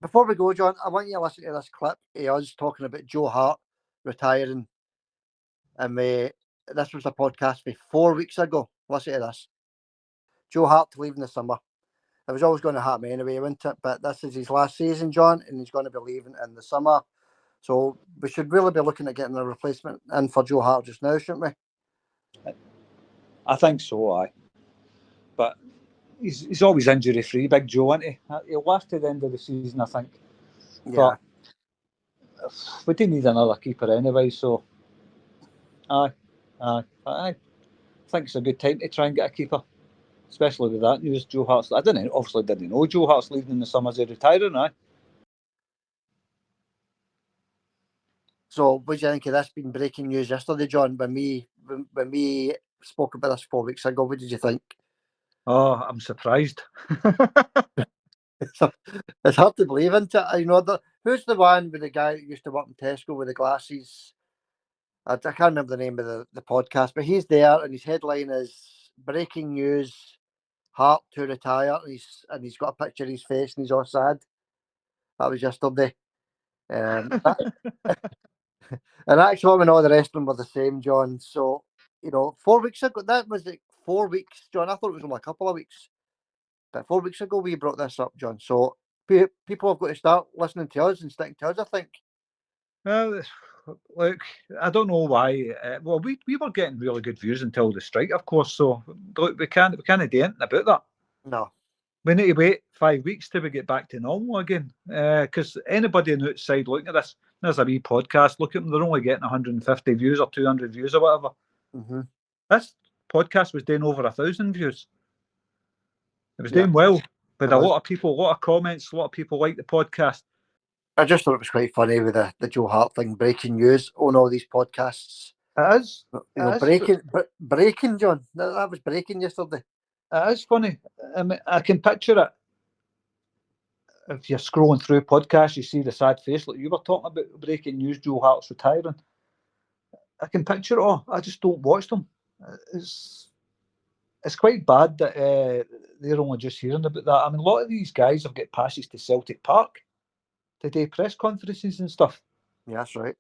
before we go, John, I want you to listen to this clip of us talking about Joe Hart retiring, and this was a podcast 4 weeks ago. Listen to this. Joe Hart leaving the summer. It was always going to happen anyway, wasn't it? But this is his last season, John, and he's going to be leaving in the summer. So we should really be looking at getting a replacement in for Joe Hart just now, shouldn't we? I think so, aye. But he's always injury free, Big Joe, isn't he? He'll last to the end of the season, I think. Yeah. But we do need another keeper anyway, so aye. I think it's a good time to try and get a keeper, especially with that news. Joe Hart's. I didn't know Joe Hart's leaving in the summer. Is he retiring? Aye. So what do you think of this being breaking news yesterday, John? When we spoke about this 4 weeks ago, what did you think? Oh, I'm surprised. It's hard to believe, isn't it? You know, who's the one with the guy that used to work in Tesco with the glasses? I can't remember the name of the podcast, but he's there, and his headline is "Breaking News: Hart to retire," and he's got a picture of his face, and he's all sad. That was yesterday. And actually, and all the rest of them were the same, John. So, 4 weeks ago, that was 4 weeks, John. I thought it was only a couple of weeks. But 4 weeks ago, we brought this up, John. So, people have got to start listening to us and sticking to us, I think. Well, look, I don't know why. We were getting really good views until the strike, of course. So, look, we can't do anything about that. No. We need to wait 5 weeks till we get back to normal again. Because anybody on the outside looking at this, there's a wee podcast. Look at them; they're only getting 150 views or 200 views or whatever. Mm-hmm. This podcast was doing over 1,000 views. It was doing well, with a lot of people, a lot of comments, a lot of people liked the podcast. I just thought it was quite funny with the Joe Hart thing, breaking news on all these podcasts. It is. Breaking, John. That was breaking yesterday. It is funny. I mean, I can picture it. If you're scrolling through podcasts, you see the sad face like you were talking about, breaking news, Joe Hart's retiring. I can picture it all. I just don't watch them. It's quite bad that they're only just hearing about that. I mean, a lot of these guys have got passes to Celtic Park to do press conferences and stuff. Yeah, that's right.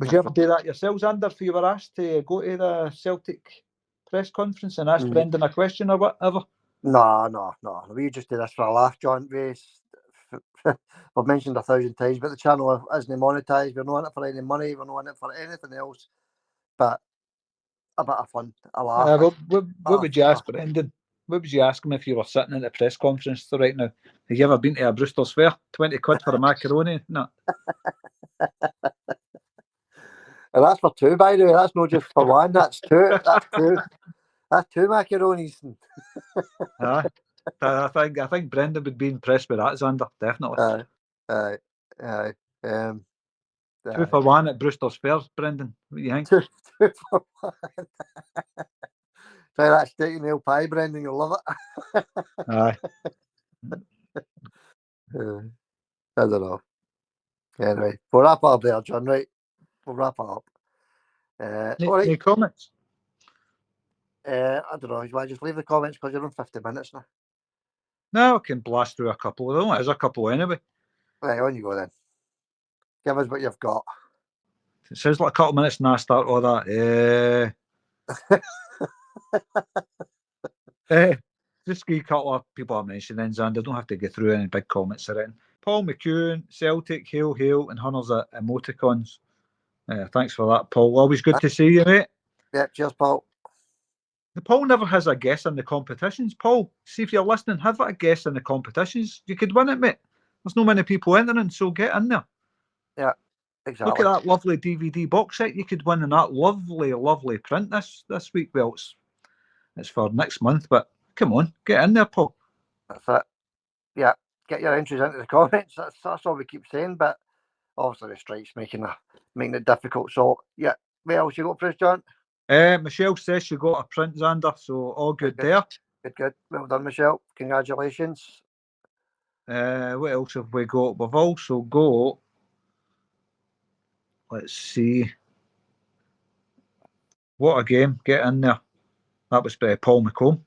Would you ever do that yourselves, Ander, if you were asked to go to the Celtic press conference and ask Brendan a question or whatever? No. We just do this for a laugh, John. I've mentioned 1,000 times, but the channel isn't monetized. We're not in it for any money. We're not in it for anything else. But a bit of fun, a laugh. What would you ask Brendan? What would you ask him if you were sitting in a press conference right now? Have you ever been to a Bristol's Fair? 20 quid for a macaroni? No. And that's for two, by the way. That's not just for one. That's two. That's two macaronis. I think Brendan would be impressed with that, Xander. Definitely. Aye. 2 for 1 at Brewster's Fair, Brendan. What do you think? 2 for 1. Try that steak and nail pie, Brendan. You'll love it. Aye. I don't know. Anyway, we'll wrap it up there, John. Right? We'll wrap it up. All right. Any comments? I don't know. You want to just leave the comments because you're on 50 minutes now? No, I can blast through a couple. There's a couple anyway. Right, on you go then. Give us what you've got. It sounds like a couple of minutes and I start all that. Just a couple of people I mentioned then, Xander. Don't have to go through any big comments or anything. Paul McEwen, Celtic, hail, and Hunter's emoticons. Thanks for that, Paul. Always good to see you, mate. Yeah, cheers, Paul. Paul never has a guess in the competitions. Paul, see if you're listening, have a guess in the competitions. You could win it, mate. There's no many people entering, so get in there. Yeah, exactly. Look at that lovely DVD box set you could win in that lovely print this week. Well, it's for next month, but come on, get in there, Paul. That's it. Yeah, get your entries into the comments. That's all we keep saying. But obviously the strike's making it difficult. So yeah, what else you got for us, John? Michelle says she got a print, Xander, so all good there. Good. Well done, Michelle. Congratulations. What else have we got? We've also got, let's see, what a game. Get in there. That was by Paul McComb.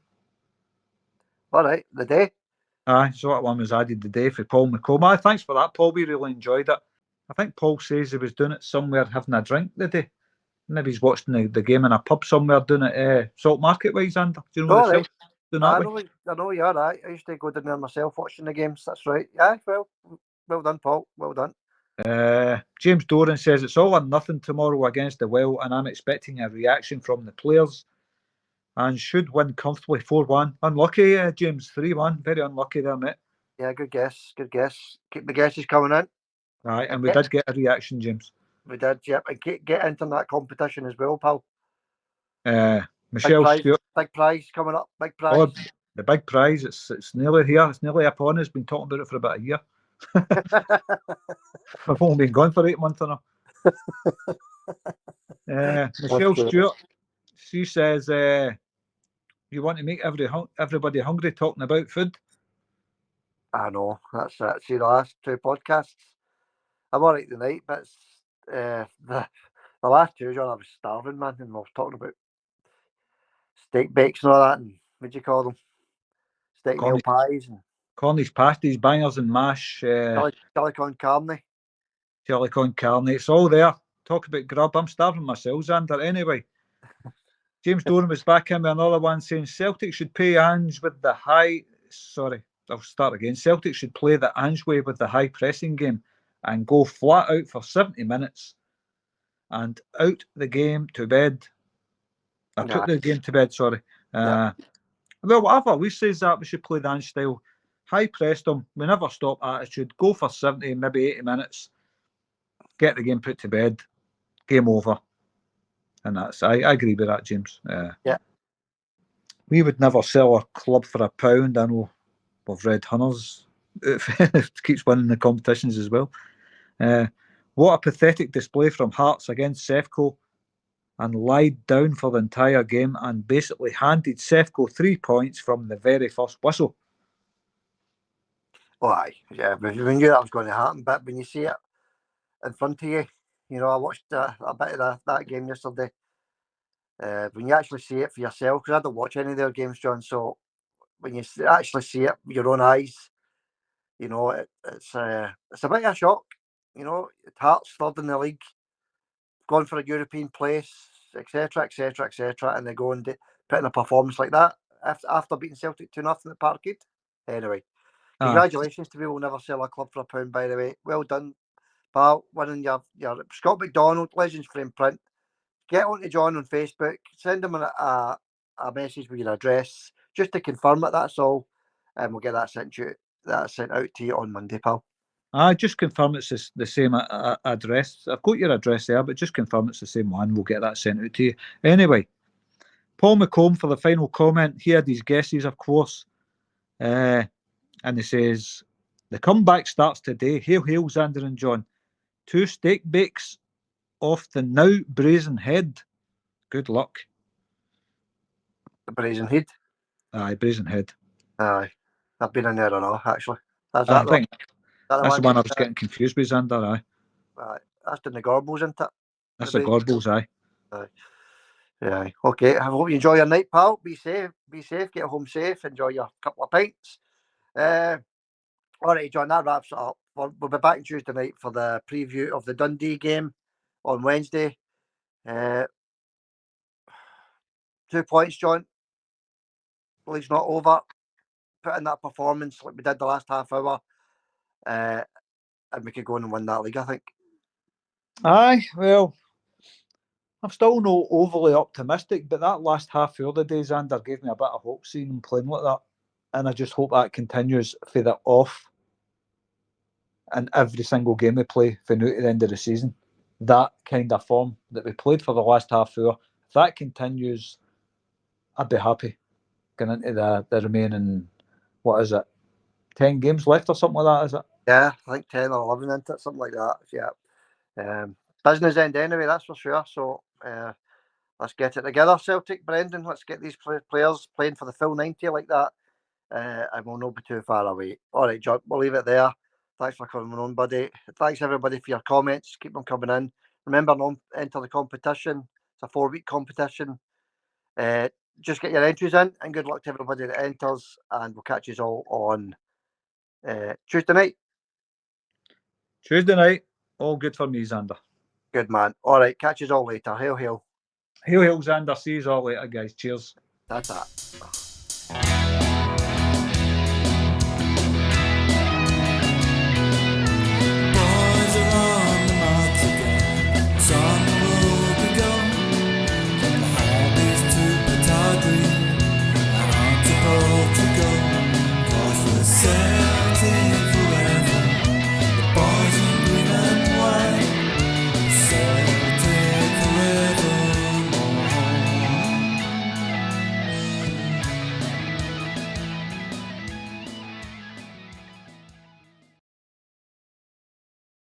All right, the day. Aye, so that one was added today for Paul McComb. Aye, thanks for that, Paul. We really enjoyed it. I think Paul says he was doing it somewhere having a drink today. Maybe he's watching the game in a pub somewhere doing it Salt Market wise, Xander. Do you know All right. doing that I know you're right. I used to go down there myself watching the games. That's right. Yeah, well done, Paul. Well done. James Doran says it's all or nothing tomorrow against the Well, and I'm expecting a reaction from the players and should win comfortably 4-1. Unlucky, James, 3-1. Very unlucky there, mate. Yeah, good guess. Keep the guesses coming in. Right, and we did get a reaction, James. We did, yep. And get into that competition as well, pal. Michelle Stewart. Big prize coming up. Big prize. Oh, the big prize. It's nearly here. It's nearly upon us. Been talking about it for about a year. We've only been gone for 8 months now. Michelle Stewart. She says, you want to make everybody hungry talking about food? I know. That's it. See the last 2 podcasts. I'm all right tonight, but the last 2, John, I was starving, man, and we were talking about steak bakes and all that, and what do you call them? Steak meal pies and Cornish pasties, bangers and mash. Chili con carne. Chili con carne. It's all there. Talk about grub. I'm starving myself, Xander. Anyway, James Doran was back in with another one saying Celtic should play Ange with the high. Sorry, I'll start again. Celtic should play the Ange way with the high pressing game and go flat out for 70 minutes and out the game to bed. I put the game to bed, sorry. Well, whatever. We says that we should play the Ange style. High press them. We never stop attitude. Go for 70, maybe 80 minutes. Get the game put to bed. Game over. And I agree with that, James. We would never sell a club for £1. I know we've read Hunters. It keeps winning the competitions as well. What a pathetic display from Hearts against Sefco, and lied down for the entire game and basically handed Sefco 3 points from the very first whistle. Oh, aye. Yeah, we knew that was going to happen, but when you see it in front of you, you know, I watched a bit of that game yesterday. When you actually see it for yourself, because I don't watch any of their games, John, so when you actually see it with your own eyes, you know, it's a bit of a shock. You know, Hearts third in the league, gone for a European place, etc., and they go and put in a performance like that after beating Celtic 2-0 at Parkhead. Anyway, congratulations to people who never sell a club for £1, by the way. Well done, pal, winning your Scott McDonald Legends Frame print. Get on to John on Facebook, send him a message with your address just to confirm it, that's all, and we'll get that sent out to you on Monday, pal. I just confirm it's the same address. I've got your address there, but just confirm it's the same one. We'll get that sent out to you. Anyway, Paul McComb for the final comment. He had his guesses, of course. And he says, the comeback starts today. Hail, hail, Xander and John. 2 steak bakes off the now Brazen Head. Good luck. The Brazen Head? Aye, Brazen Head. Aye. I've been in there or not, actually. I think that's the one I was getting confused with, Xander, aye. Aye. That's in the Gorbals, isn't it? That's the Gorbals, aye. Aye. Yeah. Okay. I hope you enjoy your night, pal. Be safe. Get home safe. Enjoy your couple of pints. All right, John, that wraps it up. We'll be back on Tuesday night for the preview of the Dundee game on Wednesday. 2 points, John. The league's not over. Put in that performance like we did the last half hour, and we could go on and win that league, I think. Aye, well, I'm still not overly optimistic, but that last half hour of the day, Xander, gave me a bit of hope seeing him playing like that. And I just hope that continues for the off and every single game we play for now to the end of the season. That kind of form that we played for the last half hour, if that continues, I'd be happy going into the remaining, 10 10 games left or something like that, is it? Yeah, I think 10 or 11 into it, something like that. Yeah. Business end anyway, that's for sure. So let's get it together, Celtic, Brendan. Let's get these players playing for the full 90 like that. And we'll not be too far away. All right, John, we'll leave it there. Thanks for coming on, buddy. Thanks, everybody, for your comments. Keep them coming in. Remember, enter the competition. It's a 4-week competition. Just get your entries in, and good luck to everybody that enters. And we'll catch you all on Tuesday night. Tuesday night, all good for me, Xander. Good man. All right, catch you all later. Hail, hail. Hail, hail, Xander. See you all later, guys. Cheers. That's that.